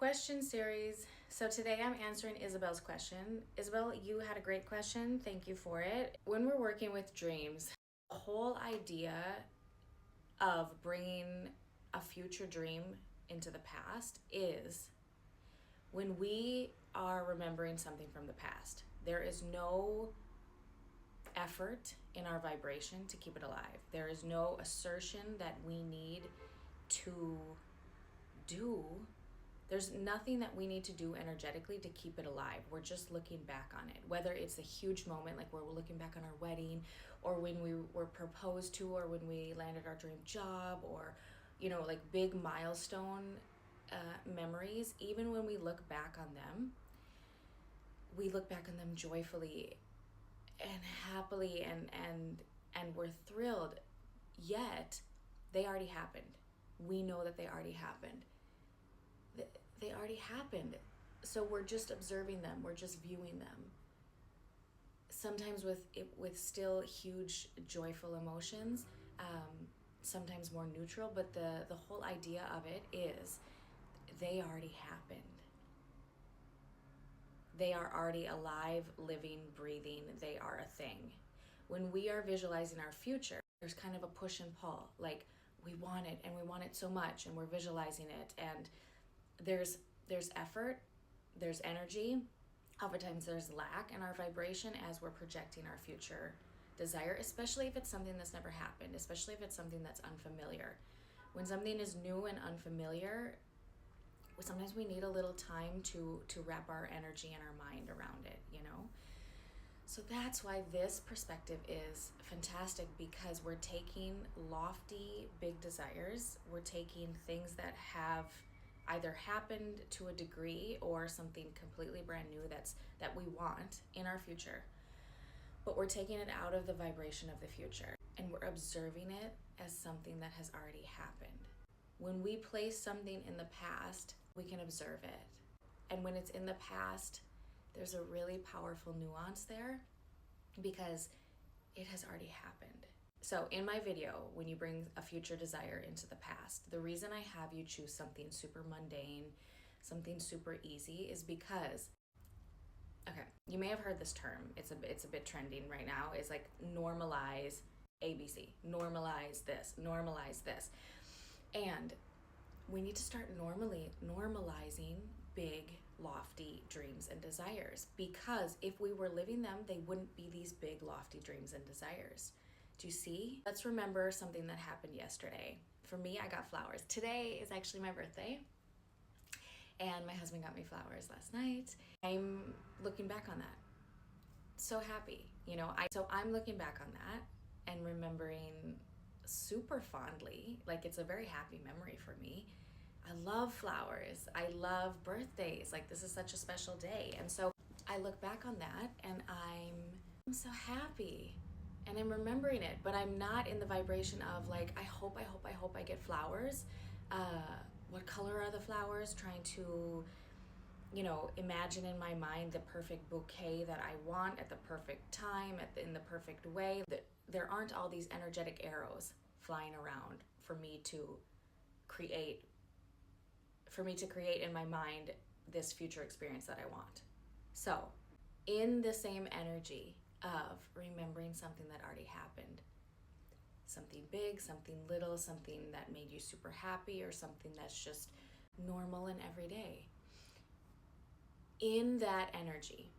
Question series. So today I'm answering Isabel's question. Isabel, you had a great question. Thank you for it. When we're working with dreams, the whole idea of bringing a future dream into the past is when we are remembering something from the past, there is no effort in our vibration to keep it alive. There is no assertion that we need to do. There's nothing that we need to do energetically to keep it alive. We're just looking back on it. Whether it's a huge moment, like where we're looking back on our wedding, or when we were proposed to, or when we landed our dream job, or, like big milestone memories, even when we look back on them, we look back on them joyfully and happily and we're thrilled. Yet, they already happened. We know that they already happened. They already happened. So we're just observing them. We're just viewing them. Sometimes with still huge joyful emotions, sometimes more neutral, but the whole idea of it is they already happened. They are already alive, living, breathing. They are a thing. When we are visualizing our future, there's kind of a push and pull. Like, we want it and we want it so much and we're visualizing it, and there's effort, there's energy. Oftentimes there's lack in our vibration as we're projecting our future desire, especially if it's something that's never happened, especially if it's something that's unfamiliar. When something is new and unfamiliar, sometimes we need a little time to wrap our energy and our mind around it, So that's why this perspective is fantastic, because we're taking lofty, big desires. We're taking things that have either happened to a degree or something completely brand new that we want in our future. But we're taking it out of the vibration of the future and we're observing it as something that has already happened. When we place something in the past, we can observe it. And when it's in the past, there's a really powerful nuance there because it has already happened. So in my video, when you bring a future desire into the past, the reason I have you choose something super mundane, something super easy, is because, okay, you may have heard this term. It's a bit trending right now. It's like normalize ABC, normalize this, normalize this. And we need to start normalizing big, lofty dreams and desires, because if we were living them, they wouldn't be these big, lofty dreams and desires. Do you see? Let's remember something that happened yesterday. For me, I got flowers. Today is actually my birthday, and my husband got me flowers last night. I'm looking back on that. So happy, So I'm looking back on that and remembering super fondly, like it's a very happy memory for me. I love flowers. I love birthdays. Like, this is such a special day. And so I look back on that and I'm so happy. And I'm remembering it, but I'm not in the vibration of like, I hope I get flowers. What color are the flowers? Trying to, imagine in my mind the perfect bouquet that I want at the perfect time, in the perfect way. There aren't all these energetic arrows flying around for me to create in my mind this future experience that I want. So, in the same energy of remembering something that already happened, something big, something little, something that made you super happy, or something that's just normal and everyday. In that energy,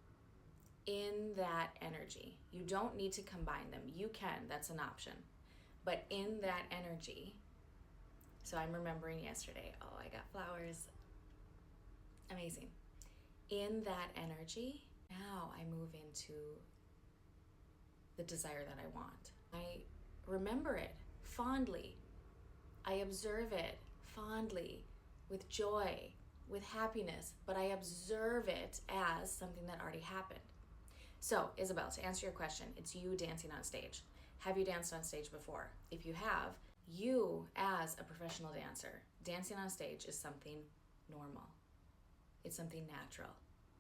you don't need to combine them. You can, that's an option. But in that energy, so I'm remembering yesterday, I got flowers. Amazing. In that energy, now I move into the desire that I want. I remember it fondly. I observe it fondly, with joy, with happiness, but I observe it as something that already happened. So, Isabel, to answer your question, it's you dancing on stage. Have you danced on stage before? If you have, you as a professional dancer, dancing on stage is something normal. It's something natural.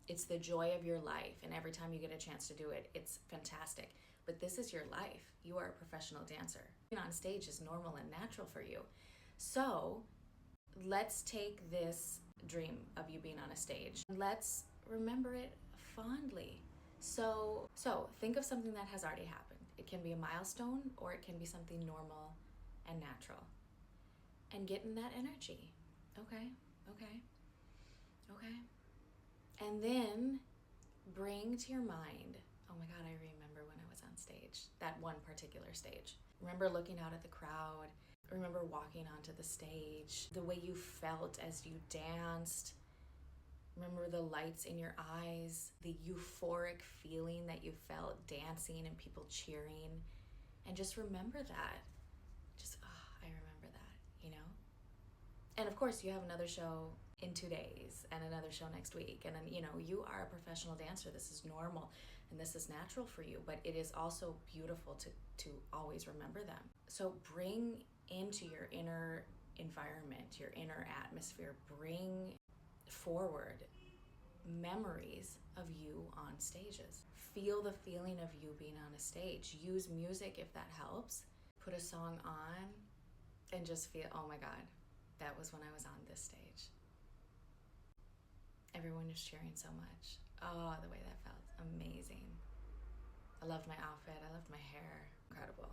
It's the joy of your life, and every time you get a chance to do it, it's fantastic. But this is your life. You are a professional dancer. Being on stage is normal and natural for you. So let's take this dream of you being on a stage. Let's remember it fondly. So think of something that has already happened. It can be a milestone or it can be something normal and natural. And get in that energy. Okay. And then bring to your mind, oh my God, I remember when I was on stage, that one particular stage. Remember looking out at the crowd. Remember walking onto the stage, the way you felt as you danced. Remember the lights in your eyes, the euphoric feeling that you felt dancing and people cheering. And just remember that. I remember that, And of course, you have another show in 2 days and another show next week. And then, you are a professional dancer. This is normal and this is natural for you, but it is also beautiful to always remember them. So bring into your inner environment, your inner atmosphere, bring forward memories of you on stages. Feel the feeling of you being on a stage. Use music if that helps. Put a song on and just feel, oh my God, that was when I was on this stage. Everyone was cheering so much. Oh, the way that felt. Amazing. I loved my outfit. I loved my hair. Incredible.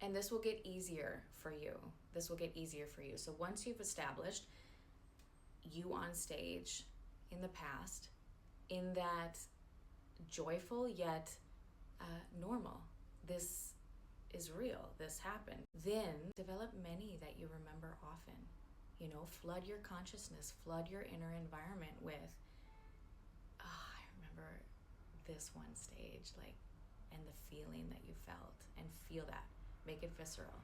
And this will get easier for you. So once you've established you on stage in the past, in that joyful yet normal, this is real, this happened, then develop many that you remember often. Flood your consciousness, flood your inner environment with, I remember this one stage, and the feeling that you felt, and feel that. Make it visceral.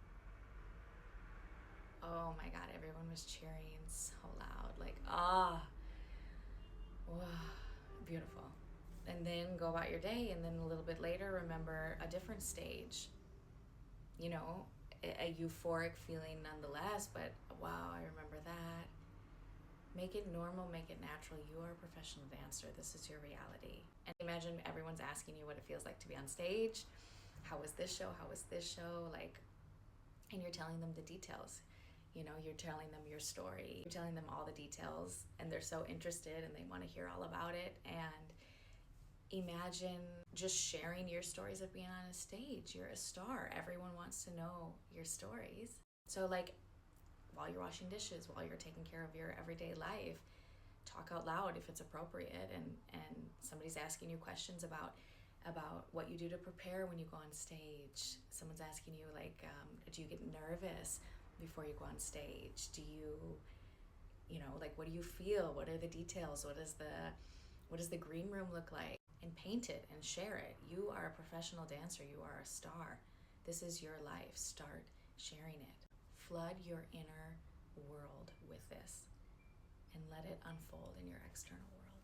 Oh my God, everyone was cheering so loud, beautiful. And then go about your day, and then a little bit later, remember a different stage. A euphoric feeling nonetheless, but wow, I remember that. Make it normal, make it natural. You are a professional dancer. This is your reality. And imagine everyone's asking you what it feels like to be on stage. How was this show? And you're telling them the details. You're telling them your story. You're telling them all the details, and they're so interested and they want to hear all about it. And imagine just sharing your stories of being on a stage. You're a star. Everyone wants to know your stories. So while you're washing dishes, while you're taking care of your everyday life, talk out loud if it's appropriate, and somebody's asking you questions about what you do to prepare when you go on stage. Someone's asking you do you get nervous before you go on stage? Do you what do you feel? What are the details? What does the green room look like? And paint it and share it. You are a professional dancer. You are a star. This is your life. Start sharing it. Flood your inner world with this and let it unfold in your external world.